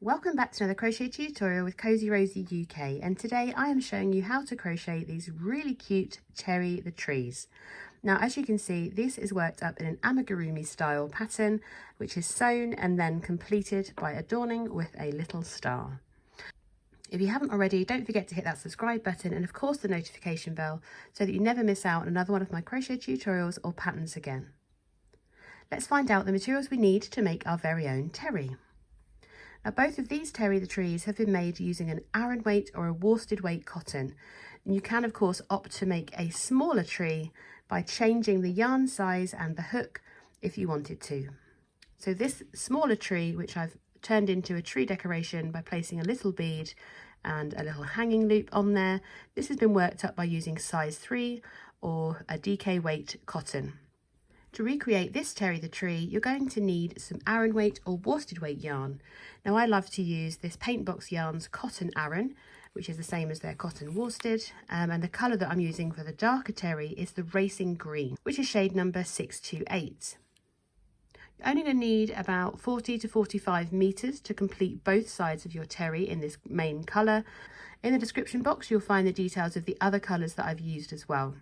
Welcome back to another crochet tutorial with Cozy Rosie UK, and today I am showing you how to crochet these really cute Cherry the Trees. Now, as you can see, this is worked up in an amigurumi style pattern, which is sewn and then completed by adorning with a little star. If you haven't already, don't forget to hit that subscribe button and of course the notification bell so that you never miss out on another one of my crochet tutorials or patterns again. Let's find out the materials we need to make our very own Terry. Now, both of these Terry the Trees have been made using an Aran weight or a worsted weight cotton. And you can of course opt to make a smaller tree by changing the yarn size and the hook if you wanted to. So this smaller tree, which I've turned into a tree decoration by placing a little bead and a little hanging loop on there, this has been worked up by using size 3 or a DK weight cotton. To recreate this Terry the Tree, you're going to need some Aran weight or worsted weight yarn. Now, I love to use this PaintBox Yarns Cotton Aran, which is the same as their cotton worsted, and the colour that I'm using for the darker Terry is the Racing Green, which is shade number 628. You're only going to need about 40 to 45 metres to complete both sides of your Terry in this main colour. In the description box, you'll find the details of the other colours that I've used as well.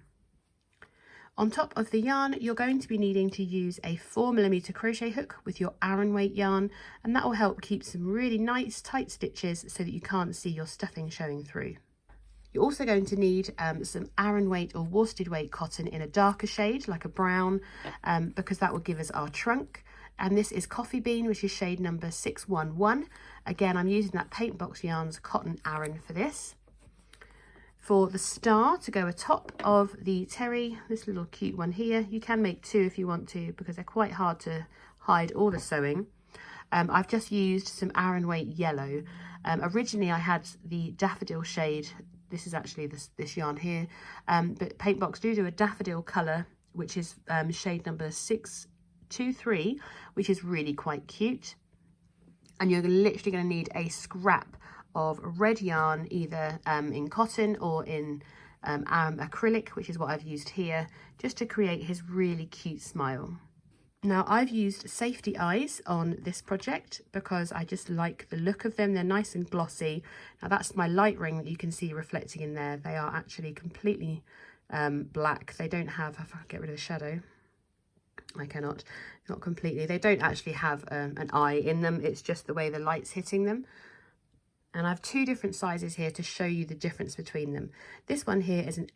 On top of the yarn, you're going to be needing to use a 4mm crochet hook with your Aran weight yarn, and that will help keep some really nice tight stitches so that you can't see your stuffing showing through. You're also going to need some Aran weight or worsted weight cotton in a darker shade, like a brown, because that will give us our trunk. And this is Coffee Bean, which is shade number 611. Again, I'm using that PaintBox Yarns Cotton Aran for this. For the star to go atop of the Terry, this little cute one here, you can make two if you want to because they're quite hard to hide all the sewing. I've just used some Aran weight yellow. Originally I had the daffodil shade. This is actually this yarn here, but PaintBox do a daffodil colour, which is shade number 623, which is really quite cute. And you're literally going to need a scrap of red yarn, either in cotton or in acrylic, which is what I've used here, just to create his really cute smile. Now, I've used safety eyes on this project because I just like the look of them. They're nice and glossy. Now, that's my light ring that you can see reflecting in there. They are actually completely black. They don't have, if I get rid of the shadow, I cannot, not completely. They don't actually have an eye in them. It's just the way the light's hitting them. And I have two different sizes here to show you the difference between them. This one here is an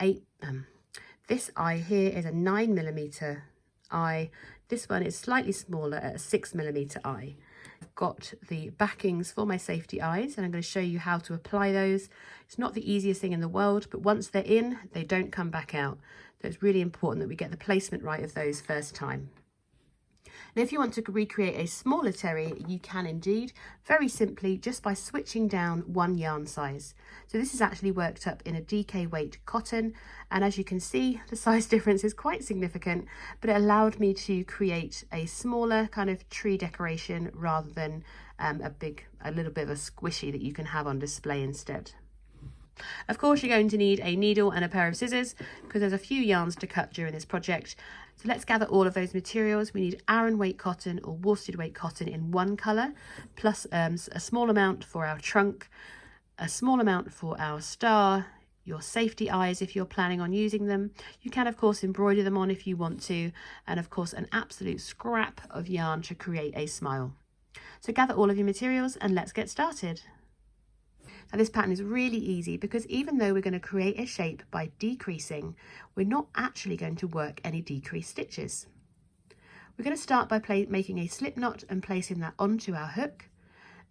this eye here is a 9mm eye. This one is slightly smaller at a 6mm eye. I've got the backings for my safety eyes and I'm going to show you how to apply those. It's not the easiest thing in the world, but once they're in, they don't come back out. So it's really important that we get the placement right of those first time. Now, if you want to recreate a smaller Terry, you can indeed, very simply, just by switching down one yarn size. So this is actually worked up in a DK weight cotton, and as you can see, the size difference is quite significant, but it allowed me to create a smaller kind of tree decoration rather than a little bit of a squishy that you can have on display instead. Of course, you're going to need a needle and a pair of scissors because there's a few yarns to cut during this project. So let's gather all of those materials. We need Aran weight cotton or worsted weight cotton in one colour, plus a small amount for our trunk, a small amount for our star, your safety eyes if you're planning on using them. You can of course embroider them on if you want to, and of course an absolute scrap of yarn to create a smile. So gather all of your materials and let's get started. Now, this pattern is really easy because even though we're going to create a shape by decreasing, we're not actually going to work any decreased stitches. We're going to start by making a slip knot and placing that onto our hook.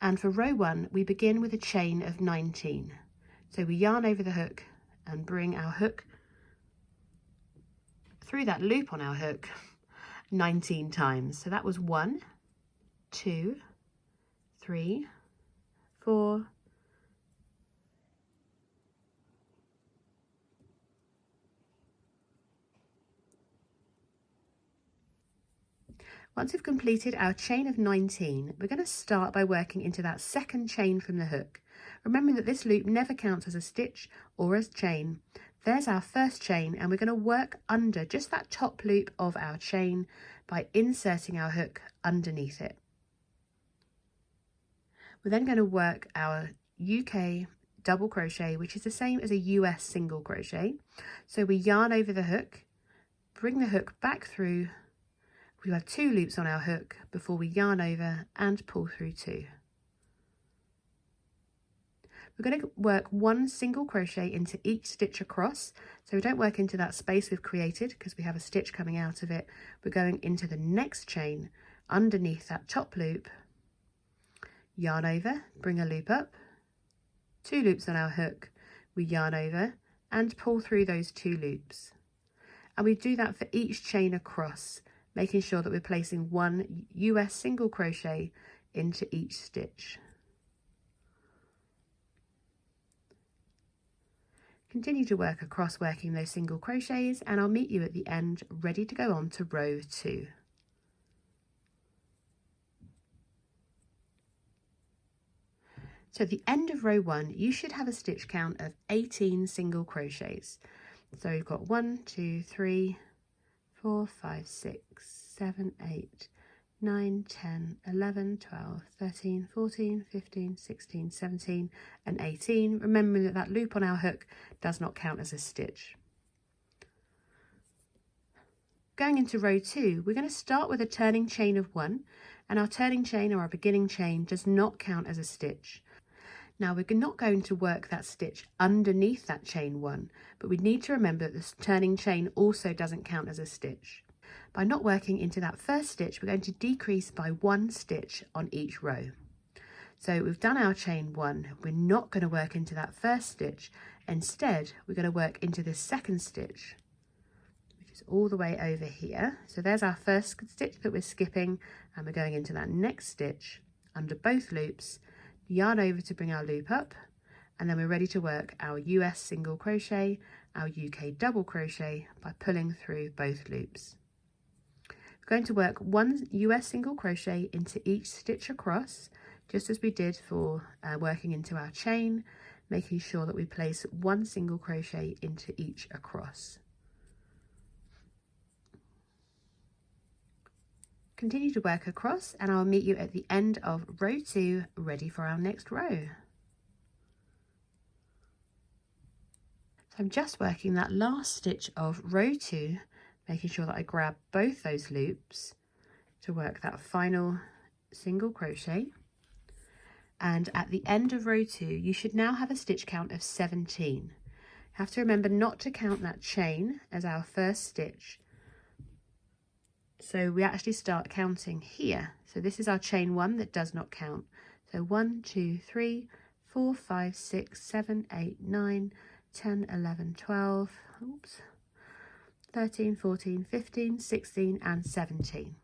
And for row 1, we begin with a chain of 19. So we yarn over the hook and bring our hook through that loop on our hook 19 times. So that was 1, 2, 3, 4, Once we've completed our chain of 19, we're going to start by working into that second chain from the hook. Remembering that this loop never counts as a stitch or as chain. There's our first chain, and we're going to work under just that top loop of our chain by inserting our hook underneath it. We're then going to work our UK double crochet, which is the same as a US single crochet. So we yarn over the hook, bring the hook back through. We have 2 loops on our hook before we yarn over and pull through 2. We're going to work 1 single crochet into each stitch across, so we don't work into that space we've created because we have a stitch coming out of it. We're going into the next chain underneath that top loop, yarn over, bring a loop up, 2 loops on our hook, we yarn over and pull through those 2 loops. And we do that for each chain across, making sure that we're placing 1 US single crochet into each stitch. Continue to work across, working those single crochets, and I'll meet you at the end ready to go on to row 2. So at the end of row 1, you should have a stitch count of 18 single crochets. So you've got 1, 2, 3, 4, 5, 6, 7, 8, 9, 10, 11, 12, 13, 14, 15, 16, 17 and 18. Remembering that that loop on our hook does not count as a stitch. Going into row 2, we're going to start with a turning chain of 1, and our turning chain or our beginning chain does not count as a stitch. Now we're not going to work that stitch underneath that chain 1, but we need to remember that this turning chain also doesn't count as a stitch. By not working into that first stitch, we're going to decrease by 1 stitch on each row. So we've done our chain 1, we're not going to work into that first stitch. Instead, we're going to work into this second stitch, which is all the way over here. So there's our first stitch that we're skipping, and we're going into that next stitch under both loops, yarn over to bring our loop up, and then we're ready to work our US single crochet, our UK double crochet by pulling through both loops. We're going to work 1 US single crochet into each stitch across, just as we did for working into our chain, making sure that we place 1 single crochet into each across. Continue to work across, and I'll meet you at the end of row 2, ready for our next row. So I'm just working that last stitch of row 2, making sure that I grab both those loops to work that final single crochet. And at the end of row 2, you should now have a stitch count of 17. You have to remember not to count that chain as our first stitch. So we actually start counting here. So this is our chain 1 that does not count. So 1, 2, 3, 4, 5, 6, 7, 8, 9, 10, 11, 12, oops, 13, 14, 15, 16 and 17.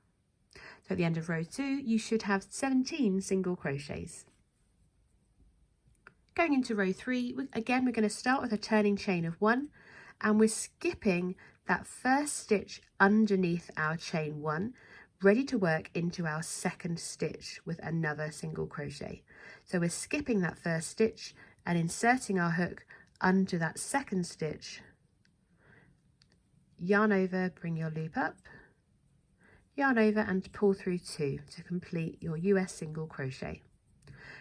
So at the end of row 2, you should have 17 single crochets. Going into row 3, again, we're going to start with a turning chain of 1, and we're skipping that first stitch underneath our chain 1, ready to work into our second stitch with another single crochet. So we're skipping that first stitch and inserting our hook under that second stitch, yarn over, bring your loop up, yarn over and pull through 2 to complete your US single crochet.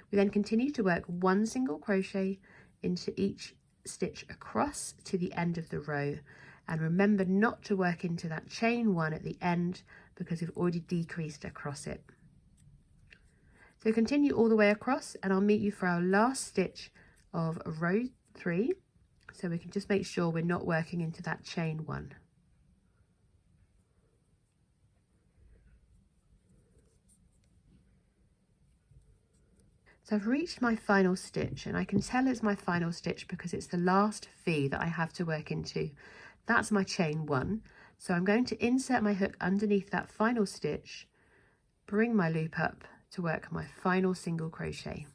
We then continue to work 1 single crochet into each stitch across to the end of the row, and remember not to work into that chain 1 at the end because we've already decreased across it. So continue all the way across, and I'll meet you for our last stitch of row 3, so we can just make sure we're not working into that chain 1. So I've reached my final stitch, and I can tell it's my final stitch because it's the last V that I have to work into. That's my chain 1. So I'm going to insert my hook underneath that final stitch, bring my loop up to work my final single crochet.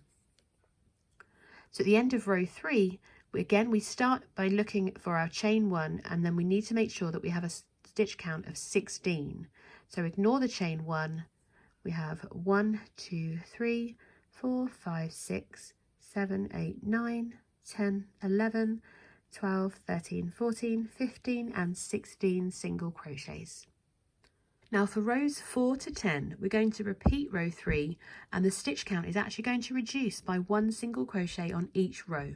So at the end of row 3, we start by looking for our chain 1, and then we need to make sure that we have a stitch count of 16. So ignore the chain 1. We have 1, 2, 3, 4, 5, 6, 7, 8, 9, 10, 11, 12, 13, 14, 15 and 16 single crochets. Now for rows 4 to 10, we're going to repeat row 3, and the stitch count is actually going to reduce by 1 single crochet on each row.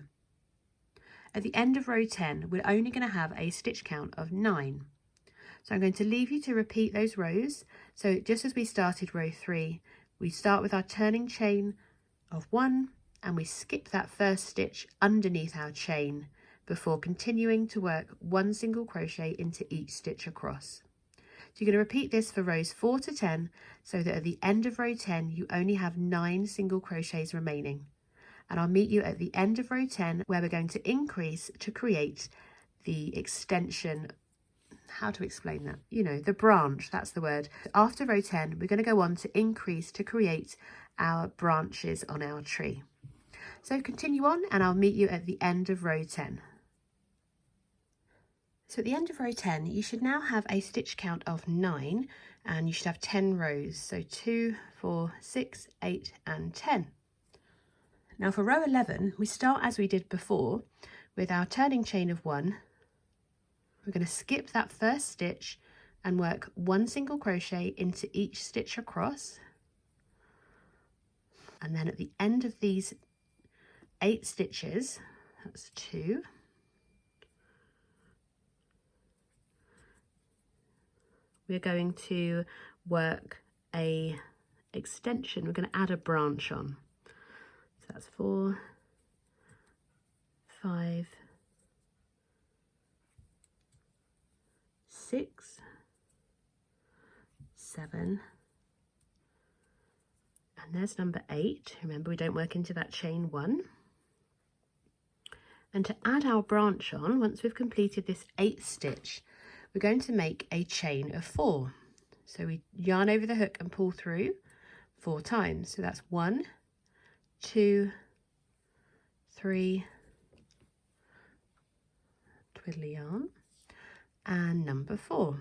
At the end of row 10, we're only going to have a stitch count of 9. So I'm going to leave you to repeat those rows. So just as we started row 3, we start with our turning chain of 1, and we skip that first stitch underneath our chain before continuing to work 1 single crochet into each stitch across. So you're going to repeat this for rows 4 to 10, so that at the end of row 10 you only have 9 single crochets remaining. And I'll meet you at the end of row 10, where we're going to increase to create the extension. How to explain that? You know, the branch, that's the word. After row 10, we're going to go on to increase to create our branches on our tree. So continue on, and I'll meet you at the end of row 10. So at the end of row 10, you should now have a stitch count of 9, and you should have 10 rows. So 2, 4, 6, 8 and 10. Now for row 11, we start as we did before with our turning chain of 1. We're going to skip that first stitch and work 1 single crochet into each stitch across. And then at the end of these 8 stitches, that's 2, we're going to work a extension. We're going to add a branch on. So that's 4, 5, 6, 7, and there's number 8. Remember, we don't work into that chain 1. And to add our branch on, once we've completed this 8th stitch, we're going to make a chain of 4. So we yarn over the hook and pull through 4 times. So that's 1, 2, 3, twiddly yarn, and number 4.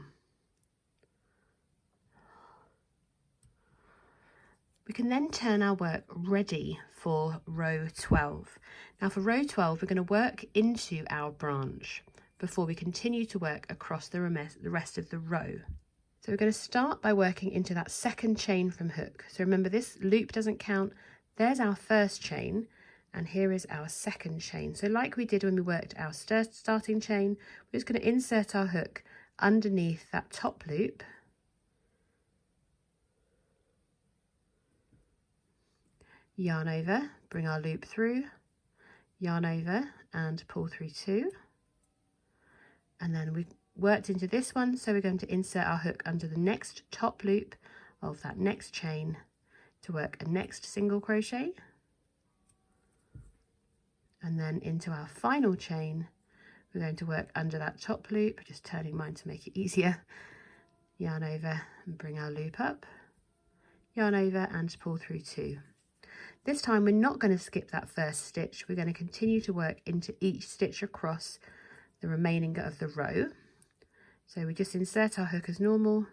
We can then turn our work ready for row 12. Now for row 12, we're going to work into our branch before we continue to work across the rest of the row. So we're going to start by working into that second chain from hook. So remember, this loop doesn't count. There's our first chain, and here is our second chain. So like we did when we worked our starting chain, we're just going to insert our hook underneath that top loop, yarn over, bring our loop through, yarn over and pull through 2, and then we've worked into this one, so we're going to insert our hook under the next top loop of that next chain to work a next single crochet, and then into our final chain we're going to work under that top loop, just turning mine to make it easier, yarn over and bring our loop up, yarn over and pull through 2. This time we're not going to skip that first stitch, we're going to continue to work into each stitch across the remaining of the row. So we just insert our hook as normal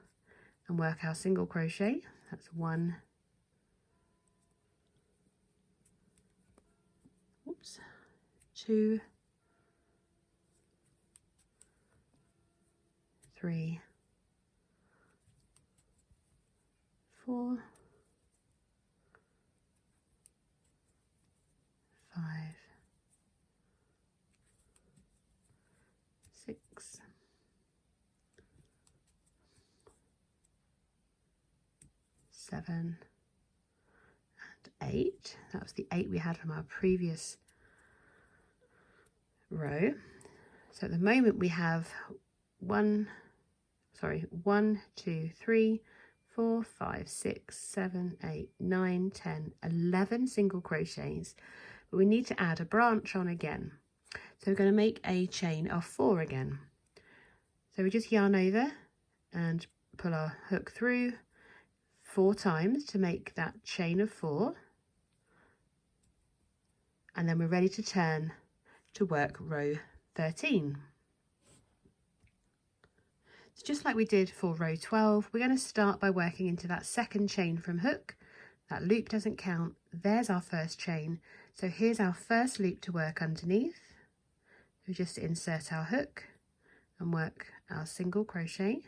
and work our single crochet. That's 1, 2, 3, 4, 5, 6, 7 and 8. That was the 8 we had from our previous row. So at the moment we have 1, 2, 3, 4, 5, 6, 7, 8, 9, 10, 11 single crochets, but we need to add a branch on again. So we're going to make a chain of 4 again. So we just yarn over and pull our hook through 4 times to make that chain of 4, and then we're ready to turn to work row 13. So just like we did for row 12, we're going to start by working into that second chain from hook. That loop doesn't count. There's our first chain. So here's our first loop to work underneath. We just insert our hook and work our single crochet.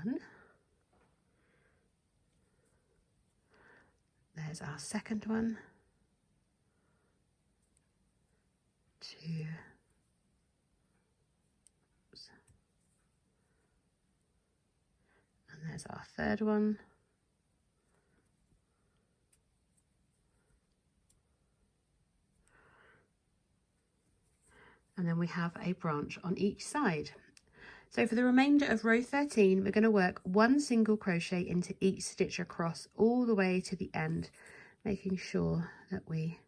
1. There's our second one. 2. And there's our third one. And then we have a branch on each side. So for the remainder of row 13, we're going to work 1 single crochet into each stitch across all the way to the end, making sure that we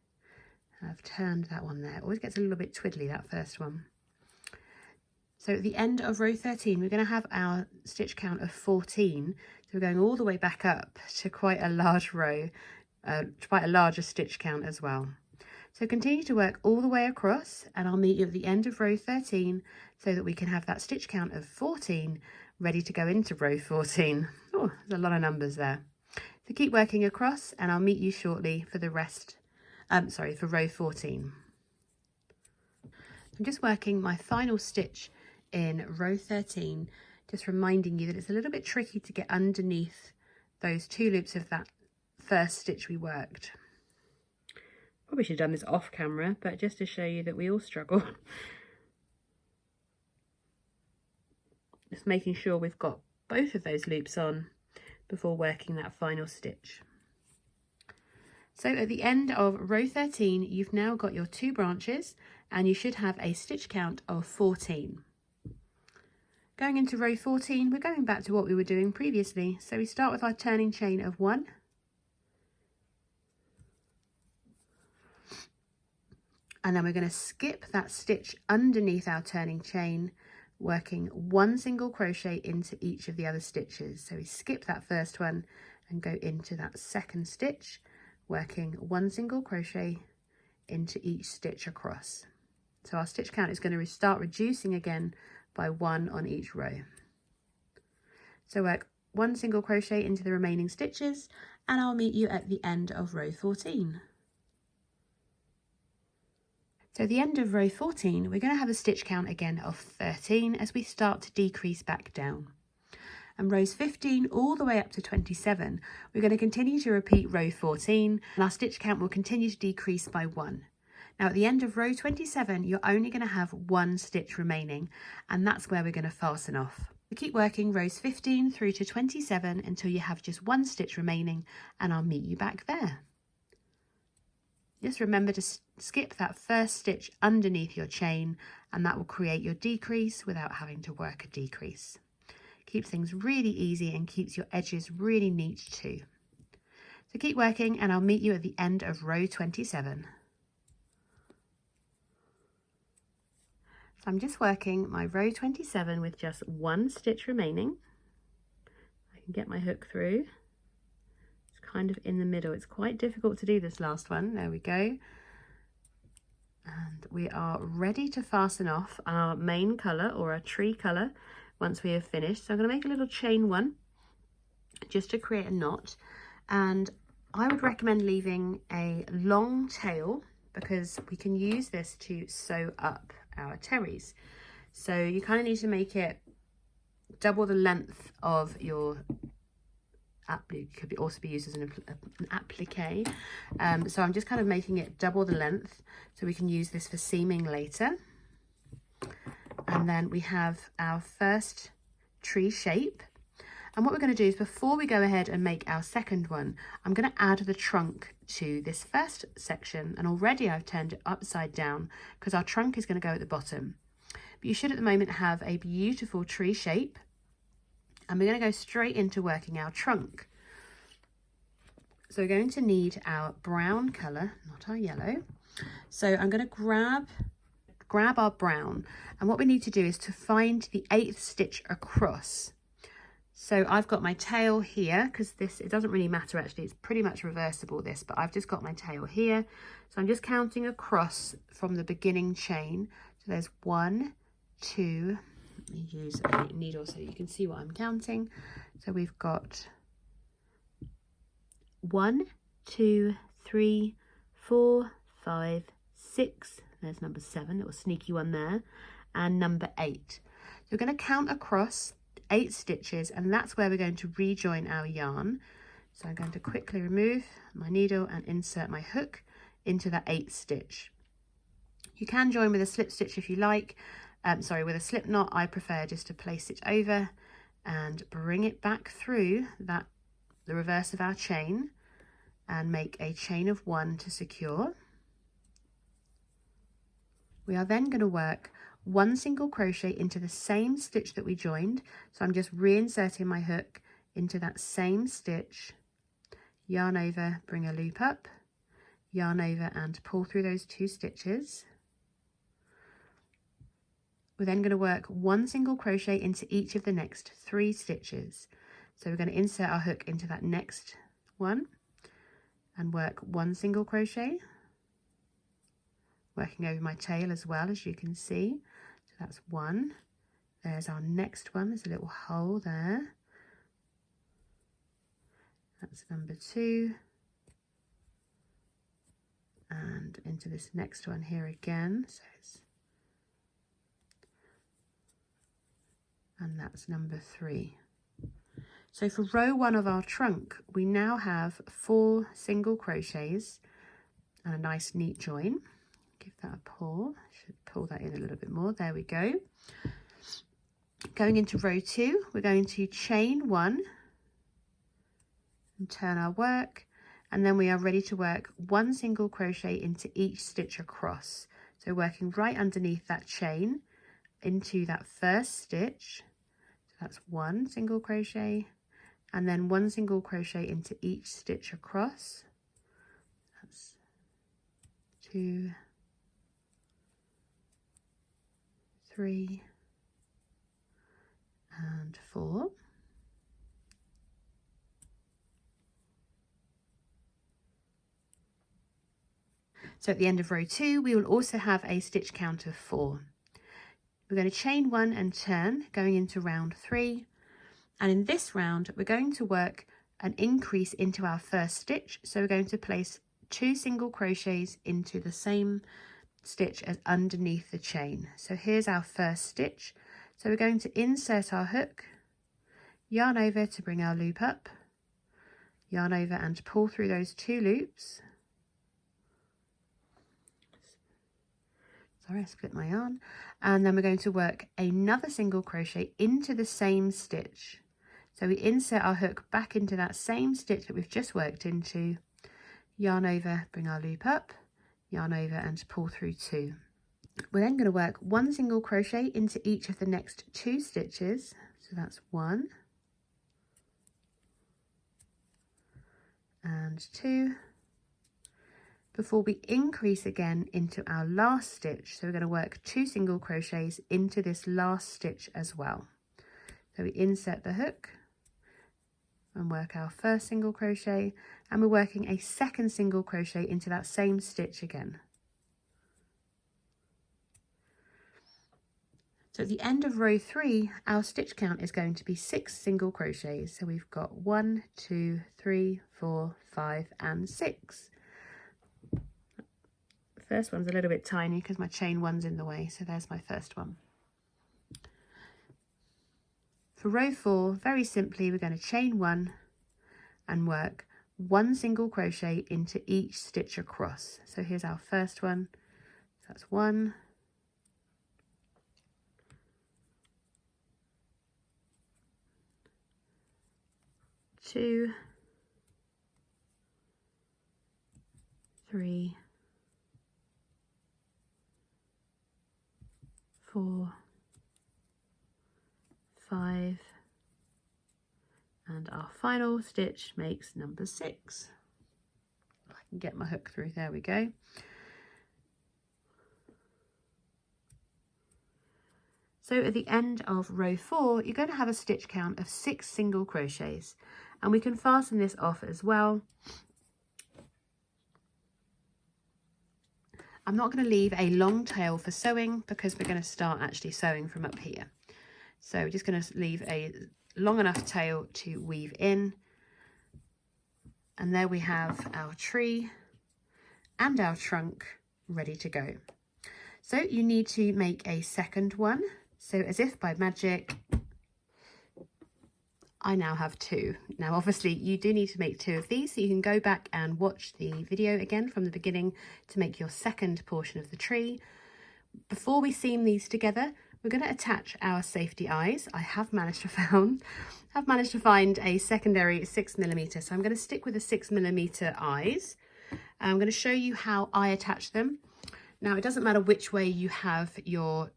have turned that one there. It always gets a little bit twiddly, that first one. So at the end of row 13, we're going to have our stitch count of 14. So we're going all the way back up to quite a large row, quite a larger stitch count as well. So continue to work all the way across, and I'll meet you at the end of row 13 so that we can have that stitch count of 14 ready to go into row 14. Oh, there's a lot of numbers there. So keep working across, and I'll meet you shortly for the rest, for row 14. I'm just working my final stitch in row 13, just reminding you that it's a little bit tricky to get underneath those 2 loops of that first stitch we worked. Probably should have done this off camera, but just to show you that we all struggle. Just making sure we've got both of those loops on before working that final stitch. So at the end of row 13, you've now got your 2 branches, and you should have a stitch count of 14. Going into row 14, we're going back to what we were doing previously. So we start with our turning chain of 1. And then we're going to skip that stitch underneath our turning chain, working 1 single crochet into each of the other stitches. So we skip that first one and go into that second stitch, working 1 single crochet into each stitch across. So our stitch count is going to start reducing again by 1 on each row. So work 1 single crochet into the remaining stitches, and I'll meet you at the end of row 14. So at the end of row 14, we're going to have a stitch count again of 13 as we start to decrease back down. And rows 15 all the way up to 27, we're going to continue to repeat row 14, and our stitch count will continue to decrease by 1. Now at the end of row 27, you're only going to have 1 stitch remaining, and that's where we're going to fasten off. So keep working rows 15 through to 27 until you have just 1 stitch remaining, and I'll meet you back there. Just remember to skip that first stitch underneath your chain, and that will create your decrease without having to work a decrease. Keeps things really easy and keeps your edges really neat too. So keep working, and I'll meet you at the end of row 27. So I'm just working my row 27 with just 1 stitch remaining. I can get my hook through. Kind of in the middle. It's quite difficult to do this last one. There we go. And we are ready to fasten off our main colour or our tree colour once we have finished. So I'm going to make a little chain 1 just to create a knot, and I would recommend leaving a long tail because we can use this to sew up our terries. So you kind of need to make it double the length of your could also be used as an applique. So I'm just kind of making it double the length so we can use this for seaming later. And then we have our first tree shape. And what we're going to do is, before we go ahead and make our second one, I'm going to add the trunk to this first section. And already I've turned it upside down because our trunk is going to go at the bottom. But you should at the moment have a beautiful tree shape. And we're going to go straight into working our trunk. So we're going to need our brown colour, not our yellow. So I'm going to grab our brown, and what we need to do is to find the 8th stitch across. So I've got my tail here, because it doesn't really matter actually, it's pretty much reversible this, but I've just got my tail here. So I'm just counting across from the beginning chain. So there's 1, 2, let me use a needle so you can see what I'm counting. So we've got 1, 2, 3, 4, 5, 6. There's number 7, little sneaky one there, and number 8. So we're going to count across 8 stitches, and that's where we're going to rejoin our yarn. So I'm going to quickly remove my needle and insert my hook into that 8th stitch. You can join with a slip stitch if you like, with a slip knot. I prefer just to place it over and bring it back through the reverse of our chain and make a chain of 1 to secure. We are then going to work 1 single crochet into the same stitch that we joined. So I'm just reinserting my hook into that same stitch, yarn over, bring a loop up, yarn over and pull through those 2 stitches. We're then going to work 1 single crochet into each of the next 3 stitches. So we're going to insert our hook into that next one and work 1 single crochet, working over my tail as well, as you can see. So that's 1. There's our next one. There's a little hole there. That's number 2. And into this next one here again. And that's number 3. So for row 1 of our trunk, we now have 4 single crochets and a nice neat join. Give that a pull. Should pull that in a little bit more. There we go. Going into row 2, we're going to chain 1 and turn our work, and then we are ready to work 1 single crochet into each stitch across. So working right underneath that chain into that first stitch. So that's 1 single crochet, and then 1 single crochet into each stitch across. That's 2, 3 and 4. So at the end of row 2, we will also have a stitch count of 4. We're going to chain 1 and turn, going into round 3. And in this round, we're going to work an increase into our first stitch. So we're going to place 2 single crochets into the same stitch as underneath the chain. So here's our first stitch. So we're going to insert our hook, yarn over to bring our loop up, yarn over and pull through those 2 loops. Sorry, I split my yarn. And then we're going to work another single crochet into the same stitch. So we insert our hook back into that same stitch that we've just worked into, yarn over, bring our loop up, yarn over and pull through 2. We're then going to work 1 single crochet into each of the next 2 stitches. So that's 1 and 2. Before we increase again into our last stitch. So we're going to work 2 single crochets into this last stitch as well. So we insert the hook and work our first single crochet, and we're working a second single crochet into that same stitch again. So at the end of row 3, our stitch count is going to be 6 single crochets. So we've got 1, 2, 3, 4, 5 and 6. First one's a little bit tiny because my chain 1's in the way, so there's my first one. For row 4, very simply, we're going to chain 1 and work 1 single crochet into each stitch across. So here's our first one. So that's 1, 2, 3, 4, 5, and our final stitch makes number 6. I can get my hook through, there we go. So at the end of row 4, you're going to have a stitch count of 6 single crochets, and we can fasten this off as well. I'm not going to leave a long tail for sewing because we're going to start actually sewing from up here. So we're just going to leave a long enough tail to weave in. And there we have our tree and our trunk ready to go. So you need to make a second one. So as if by magic, I now have 2. Now obviously you do need to make 2 of these, so you can go back and watch the video again from the beginning to make your second portion of the tree. Before we seam these together, we're going to attach our safety eyes. I have managed to find a secondary 6mm, so I'm going to stick with the 6mm eyes. I'm going to show you how I attach them. Now it doesn't matter which way you have your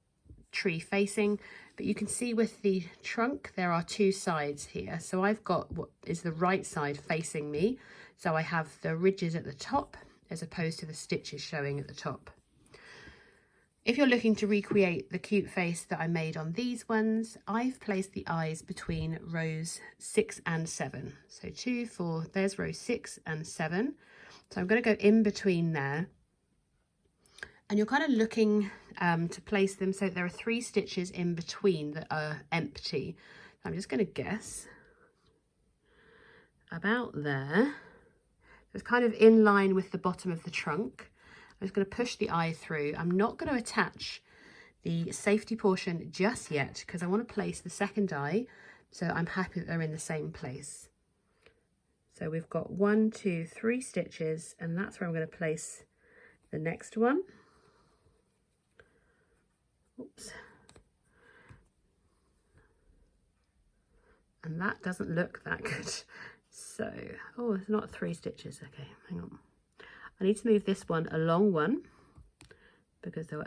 tree facing, but you can see with the trunk there are 2 sides here. So I've got what is the right side facing me, so I have the ridges at the top as opposed to the stitches showing at the top. If you're looking to recreate the cute face that I made on these ones, I've placed the eyes between rows 6 and 7. So 2, 4, there's row 6 and 7. So I'm going to go in between there. And you're kind of looking to place them so there are 3 stitches in between that are empty. I'm just going to guess about there. It's kind of in line with the bottom of the trunk. I'm just going to push the eye through. I'm not going to attach the safety portion just yet because I want to place the second eye, so I'm happy that they're in the same place. So we've got 1, 2, 3 stitches, and that's where I'm going to place the next one. Oops. And that doesn't look that good. So, oh, it's not 3 stitches. Okay, hang on. I need to move this one along 1 because there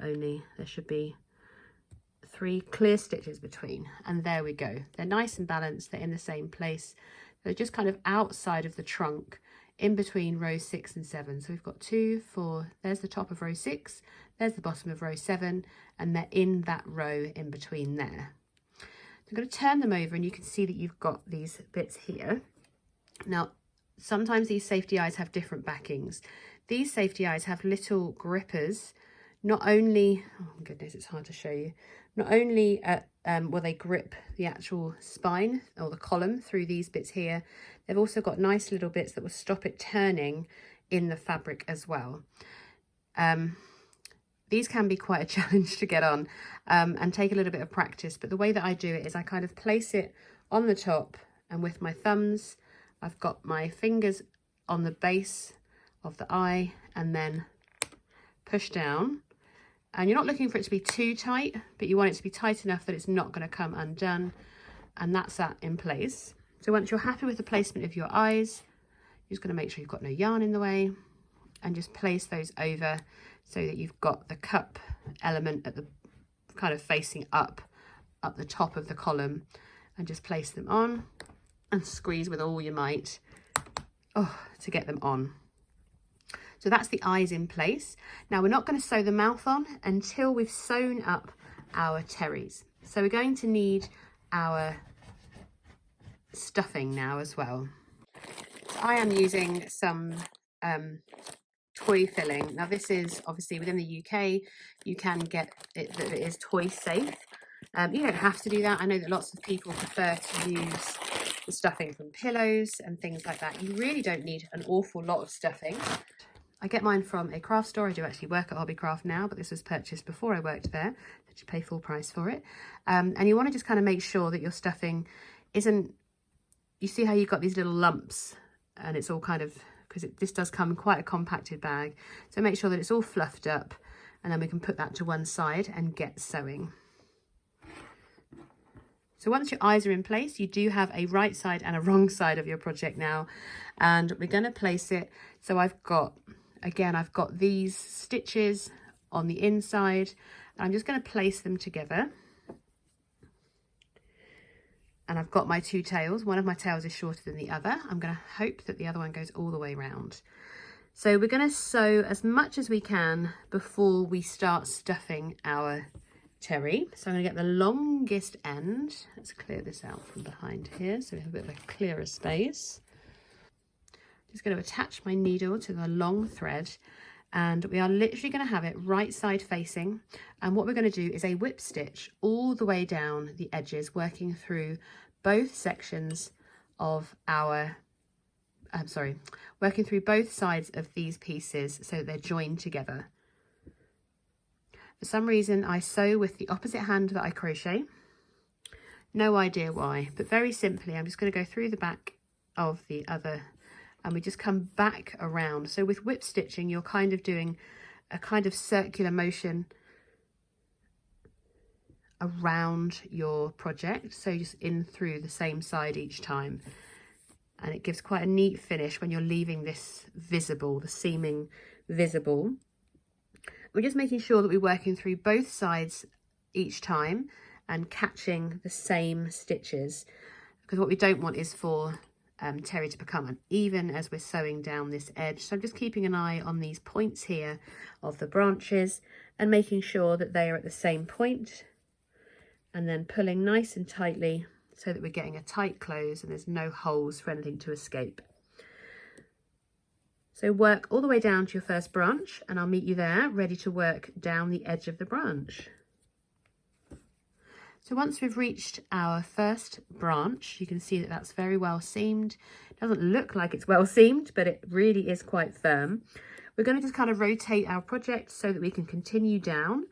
should be 3 clear stitches between, and there we go. They're nice and balanced. They're in the same place. They're just kind of outside of the trunk in between row 6 and 7. So we've got 2, 4, there's the top of row 6, there's the bottom of row 7, and they're in that row in between there. So I'm going to turn them over and you can see that you've got these bits here. Now, sometimes these safety eyes have different backings. These safety eyes have little grippers, not only, oh goodness, it's hard to show you, not only will they grip the actual spine or the column through these bits here, they've also got nice little bits that will stop it turning in the fabric as well. These can be quite a challenge to get on and take a little bit of practice, but the way that I do it is I kind of place it on the top, and with my thumbs I've got my fingers on the base of the eye and then push down. And you're not looking for it to be too tight, but you want it to be tight enough that it's not going to come undone, and that's that in place. So once you're happy with the placement of your eyes, you're just going to make sure you've got no yarn in the way and just place those over so that you've got the cup element at the kind of facing up the top of the column, and just place them on and squeeze with all your might to get them on. So that's the eyes in place. Now we're not going to sew the mouth on until we've sewn up our terries. So we're going to need our stuffing now as well. So I am using some toy filling. Now this is obviously within the UK, you can get it that it is toy safe. You don't have to do that. I know that lots of people prefer to use the stuffing from pillows and things like that. You really don't need an awful lot of stuffing. I get mine from a craft store. I do actually work at Hobbycraft now, but this was purchased before I worked there, so you pay full price for it. And you want to just kind of make sure that your stuffing isn't, you see how you've got these little lumps, and it's all kind of, because this does come in quite a compacted bag, so make sure that it's all fluffed up, and then we can put that to one side and get sewing. So once your eyes are in place, you do have a right side and a wrong side of your project now, and we're going to place it. So I've got these stitches on the inside, and I'm just going to place them together. And I've got my 2 tails. One of my tails is shorter than the other. I'm going to hope that the other one goes all the way around. So we're going to sew as much as we can before we start stuffing our terry. So I'm going to get the longest end. Let's clear this out from behind here so we have a bit of a clearer space. Just going to attach my needle to the long thread, and we are literally going to have it right side facing, and what we're going to do is a whip stitch all the way down the edges, working through both sections of our working through both sides of these pieces so they're joined together. For some reason I sew with the opposite hand that I crochet, No idea why, but very simply, I'm just going to go through the back of the other, and we just come back around. So with whip stitching, you're kind of doing a kind of circular motion around your project, so just in through the same side each time, and it gives quite a neat finish when you're leaving this visible, the seaming visible. We're just making sure that we're working through both sides each time and catching the same stitches, because what we don't want is for terry to become uneven as we're sewing down this edge. So I'm just keeping an eye on these points here of the branches and making sure that they are at the same point, and then pulling nice and tightly so that we're getting a tight close and there's no holes for anything to escape. So work all the way down to your first branch, and I'll meet you there ready to work down the edge of the branch. So once we've reached our first branch, you can see that that's very well seamed. It doesn't look like it's well seamed, but it really is quite firm. We're going to just kind of rotate our project so that we can continue down,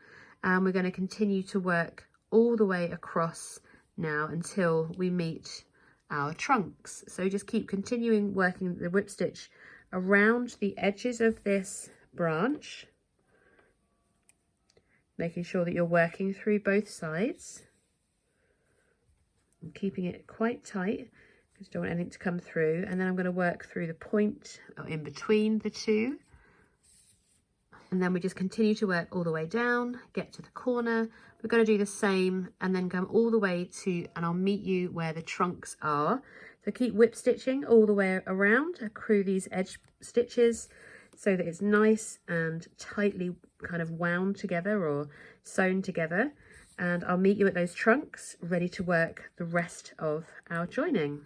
and we're going to continue to work all the way across now until we meet our trunks. So just keep continuing working the whip stitch around the edges of this branch, making sure that you're working through both sides and keeping it quite tight because you don't want anything to come through. And then I'm going to work through the point or in between the two, and then we just continue to work all the way down, get to the corner. We're going to do the same and then come all the way to, and I'll meet you where the trunks are. So keep whip stitching all the way around, accrue these edge stitches so that it's nice and tightly kind of wound together or sewn together. And I'll meet you at those trunks ready to work the rest of our joining.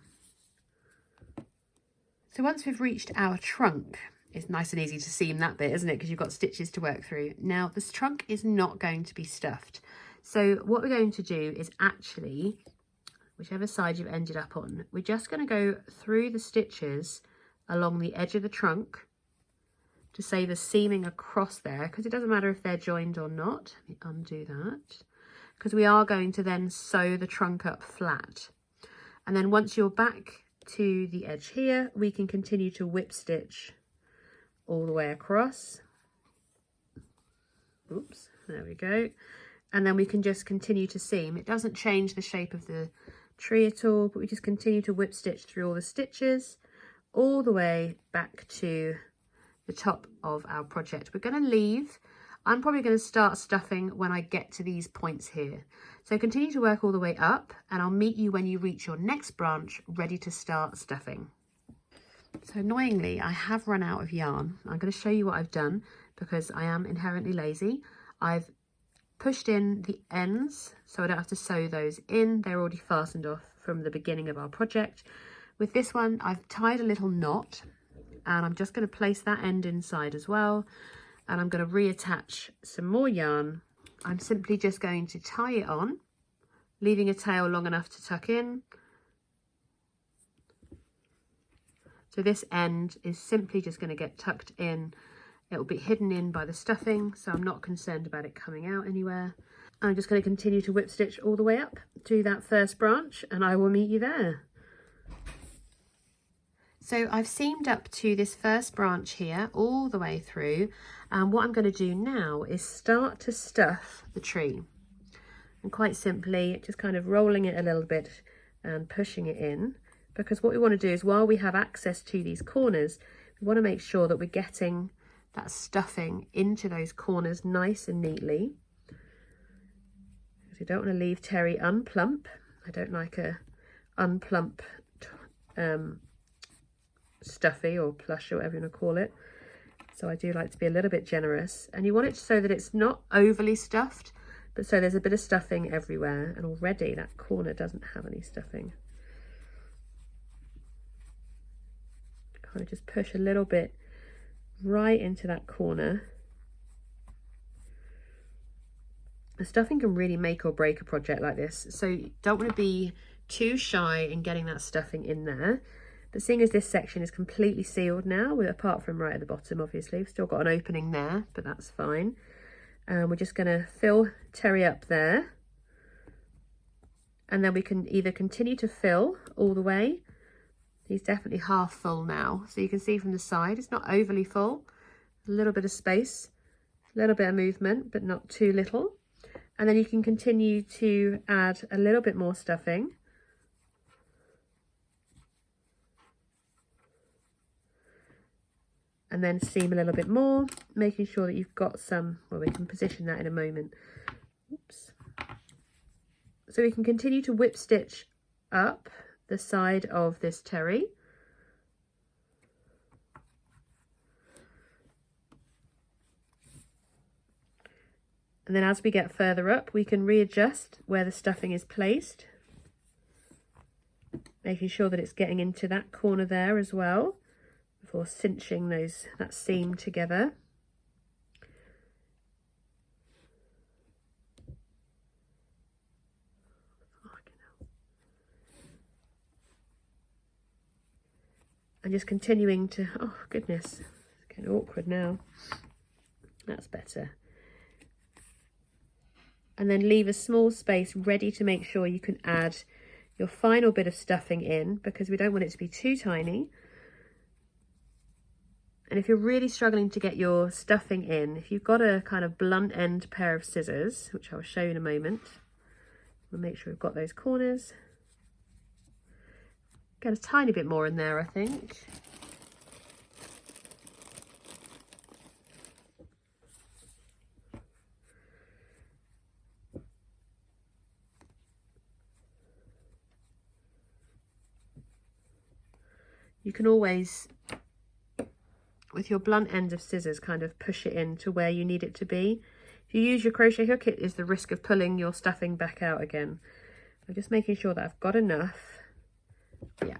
So once we've reached our trunk, it's nice and easy to seam that bit, isn't it? Because you've got stitches to work through. Now this trunk is not going to be stuffed. So what we're going to do is actually, whichever side you've ended up on, we're just going to go through the stitches along the edge of the trunk to save us seaming across there, because it doesn't matter if they're joined or not. Let me undo that, because we are going to then sew the trunk up flat. And then once you're back to the edge here, we can continue to whip stitch all the way across. Oops, there we go. And then we can just continue to seam. It doesn't change the shape of the tree at all, but we just continue to whip stitch through all the stitches all the way back to the top of our project. We're going to leave. I'm probably going to start stuffing when I get to these points here. So continue to work all the way up, and I'll meet you when you reach your next branch ready to start stuffing. So annoyingly, I have run out of yarn. I'm going to show you what I've done because I am inherently lazy. I've pushed in the ends so I don't have to sew those in. They're already fastened off from the beginning of our project. With this one, I've tied a little knot, and I'm just going to place that end inside as well. And I'm going to reattach some more yarn. I'm simply just going to tie it on, leaving a tail long enough to tuck in. So this end is simply just going to get tucked in. It will be hidden in by the stuffing, so I'm not concerned about it coming out anywhere. I'm just going to continue to whip stitch all the way up to that first branch, and I will meet you there. So I've seamed up to this first branch here all the way through, and what I'm going to do now is start to stuff the tree. And quite simply, just kind of rolling it a little bit and pushing it in, because what we want to do is, while we have access to these corners, we want to make sure that we're getting that stuffing into those corners nice and neatly. Because we don't want to leave terry unplump. I don't like a unplump stuffy or plush or whatever you want to call it. So I do like to be a little bit generous. And you want it so that it's not overly stuffed, but so there's a bit of stuffing everywhere. And already that corner doesn't have any stuffing. Kind of just push a little bit right into that corner. The stuffing can really make or break a project like this, so you don't want to be too shy in getting that stuffing in there. But seeing as this section is completely sealed now, apart from right at the bottom, obviously we've still got an opening there, but that's fine. We're just going to fill terry up there, and then we can either continue to fill all the way. He's definitely half full now, so you can see from the side it's not overly full, a little bit of space, a little bit of movement, but not too little. And then you can continue to add a little bit more stuffing. And then seam a little bit more, making sure that you've got some, well, we can position that in a moment. Oops. So we can continue to whip stitch up the side of this terry. And then as we get further up, we can readjust where the stuffing is placed, making sure that it's getting into that corner there as well, before cinching that seam together. And just continuing to, oh goodness, it's getting awkward now. That's better. And then leave a small space ready to make sure you can add your final bit of stuffing in, because we don't want it to be too tiny. And if you're really struggling to get your stuffing in, if you've got a kind of blunt end pair of scissors, which I'll show you in a moment, we'll make sure we've got those corners. Get a tiny bit more in there, I think. You can always, with your blunt end of scissors, kind of push it in to where you need it to be. If you use your crochet hook, it is the risk of pulling your stuffing back out again. I'm just making sure that I've got enough, yeah,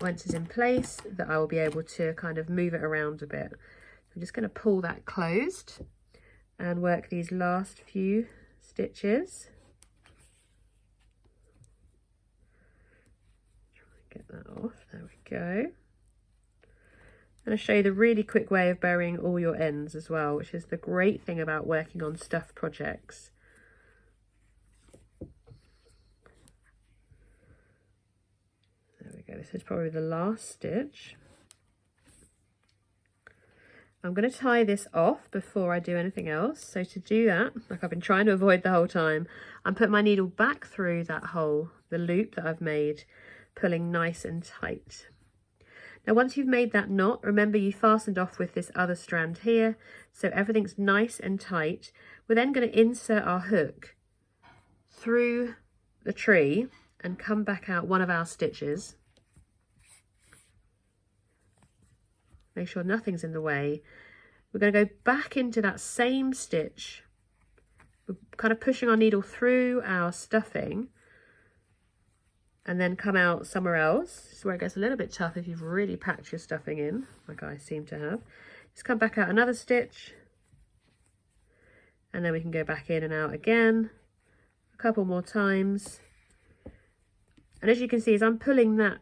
once it's in place, that I will be able to kind of move it around a bit. I'm just going to pull that closed and work these last few stitches. Get that off, there we go. I'm going to show you the really quick way of burying all your ends as well, which is the great thing about working on stuff projects. There we go, this is probably the last stitch. I'm going to tie this off before I do anything else. So to do that, like I've been trying to avoid the whole time, I'm putting my needle back through that hole, the loop that I've made, pulling nice and tight. Now once you've made that knot, remember you fastened off with this other strand here, so everything's nice and tight. We're then going to insert our hook through the tree and come back out one of our stitches. Make sure nothing's in the way. We're going to go back into that same stitch. We're kind of pushing our needle through our stuffing and then come out somewhere else. This is where it gets a little bit tough if you've really packed your stuffing in, like I seem to have. Just come back out another stitch, and then we can go back in and out again a couple more times. And as you can see, as I'm pulling that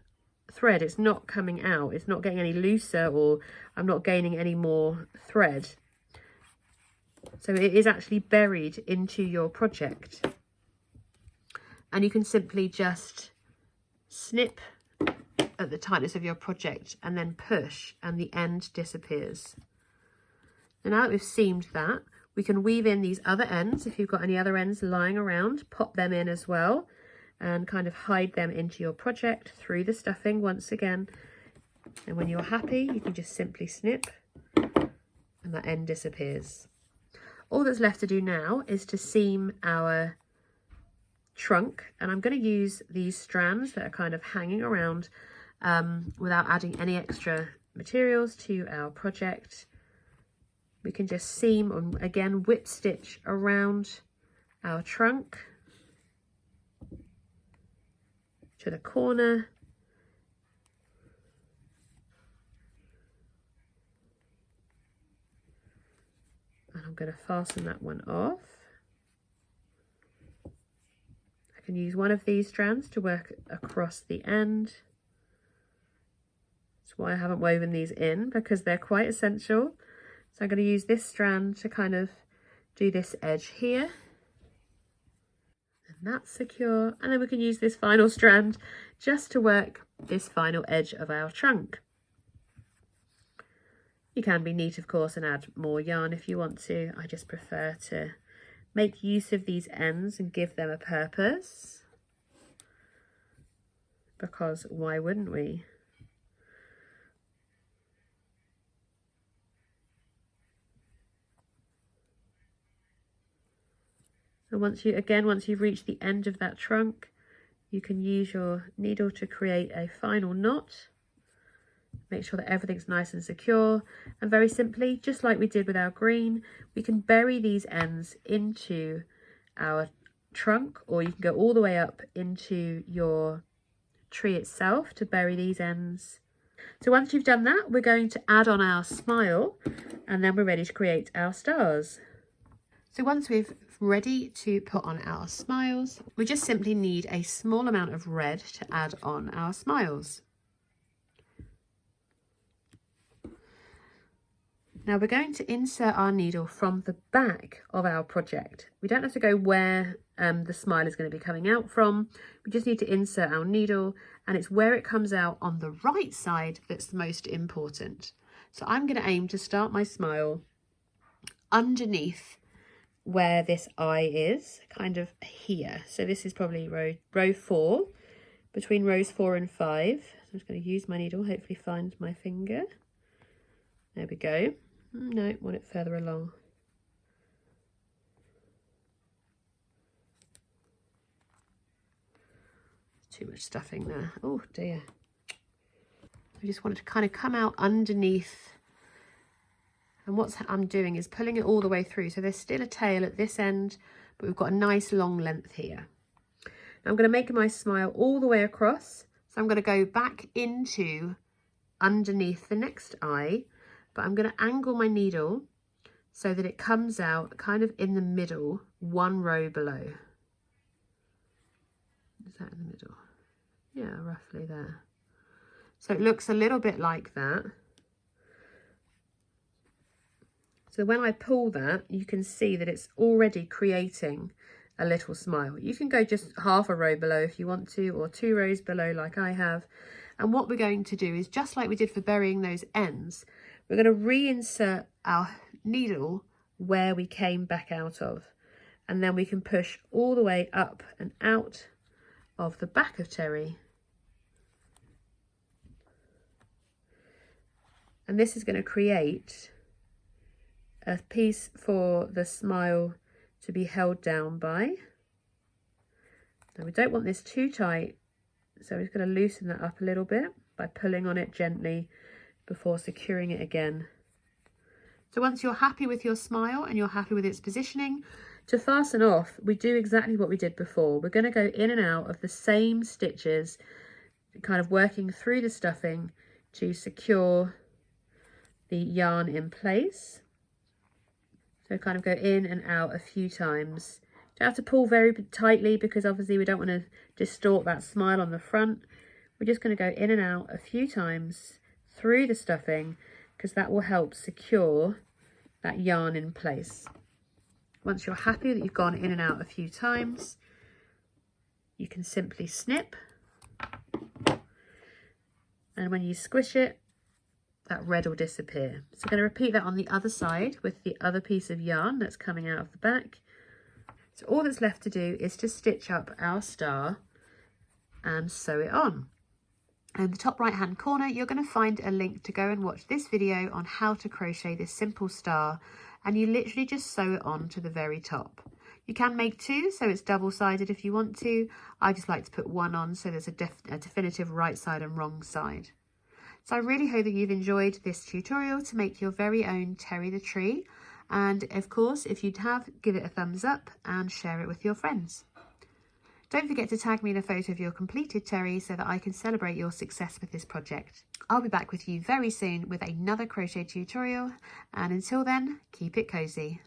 thread, it's not coming out, it's not getting any looser, or I'm not gaining any more thread. So it is actually buried into your project. And you can simply just snip at the tightness of your project and then push, and the end disappears. And now that we've seamed that, we can weave in these other ends. If you've got any other ends lying around, pop them in as well and kind of hide them into your project through the stuffing once again. And when you're happy, you can just simply snip and that end disappears. All that's left to do now is to seam our trunk, and I'm going to use these strands that are kind of hanging around without adding any extra materials to our project. We can just seam and again whip stitch around our trunk to the corner, and I'm going to fasten that one off. I can use one of these strands to work across the end. That's why I haven't woven these in, because they're quite essential. So I'm going to use this strand to kind of do this edge here. And And that's secure. And then we can use this final strand just to work this final edge of our trunk. You can be neat, of course, and add more yarn if you want to. I just prefer to make use of these ends and give them a purpose, because why wouldn't we? And once you've reached the end of that trunk, you can use your needle to create a final knot. Make sure that everything's nice and secure. And very simply, just like we did with our green, we can bury these ends into our trunk, or you can go all the way up into your tree itself to bury these ends. So once you've done that, we're going to add on our smile, and then we're ready to create our stars. So once we've ready to put on our smiles, we just simply need a small amount of red to add on our smiles. Now we're going to insert our needle from the back of our project. We don't have to go where the smile is going to be coming out from. We just need to insert our needle, and it's where it comes out on the right side that's the most important. So I'm going to aim to start my smile underneath where this eye is, kind of here. So this is probably row 4, between rows 4 and 5. So I'm just going to use my needle, hopefully find my finger. There we go. No, want it further along. Too much stuffing there. Oh dear. I just wanted to kind of come out underneath. And what I'm doing is pulling it all the way through. So there's still a tail at this end, but we've got a nice long length here. Now I'm going to make my smile all the way across. So I'm going to go back into underneath the next eye, but I'm going to angle my needle so that it comes out kind of in the middle, one row below. Is that in the middle? Yeah, roughly there. So it looks a little bit like that. So when I pull that, you can see that it's already creating a little smile. You can go just half a row below if you want to, or 2 rows below like I have. And what we're going to do is, just like we did for burying those ends, we're going to reinsert our needle where we came back out of. And then we can push all the way up and out of the back of Terry. And this is going to create a piece for the smile to be held down by. Now we don't want this too tight, so we're just going to loosen that up a little bit by pulling on it gently before securing it again. So once you're happy with your smile and you're happy with its positioning, to fasten off, we do exactly what we did before. We're going to go in and out of the same stitches, kind of working through the stuffing to secure the yarn in place. So kind of go in and out a few times. Don't have to pull very tightly, because obviously we don't want to distort that smile on the front. We're just going to go in and out a few times through the stuffing, because that will help secure that yarn in place. Once you're happy that you've gone in and out a few times, you can simply snip. And when you squish it, that red will disappear. So I'm going to repeat that on the other side with the other piece of yarn that's coming out of the back. So all that's left to do is to stitch up our star and sew it on. And in the top right hand corner, you're going to find a link to go and watch this video on how to crochet this simple star, and you literally just sew it on to the very top. You can make 2, so it's double-sided if you want to. I just like to put 1 on so there's a definitive right side and wrong side. So I really hope that you've enjoyed this tutorial to make your very own Terry the Tree. And of course, if you have, give it a thumbs up and share it with your friends. Don't forget to tag me in a photo of your completed Terry so that I can celebrate your success with this project. I'll be back with you very soon with another crochet tutorial. And until then, keep it cozy.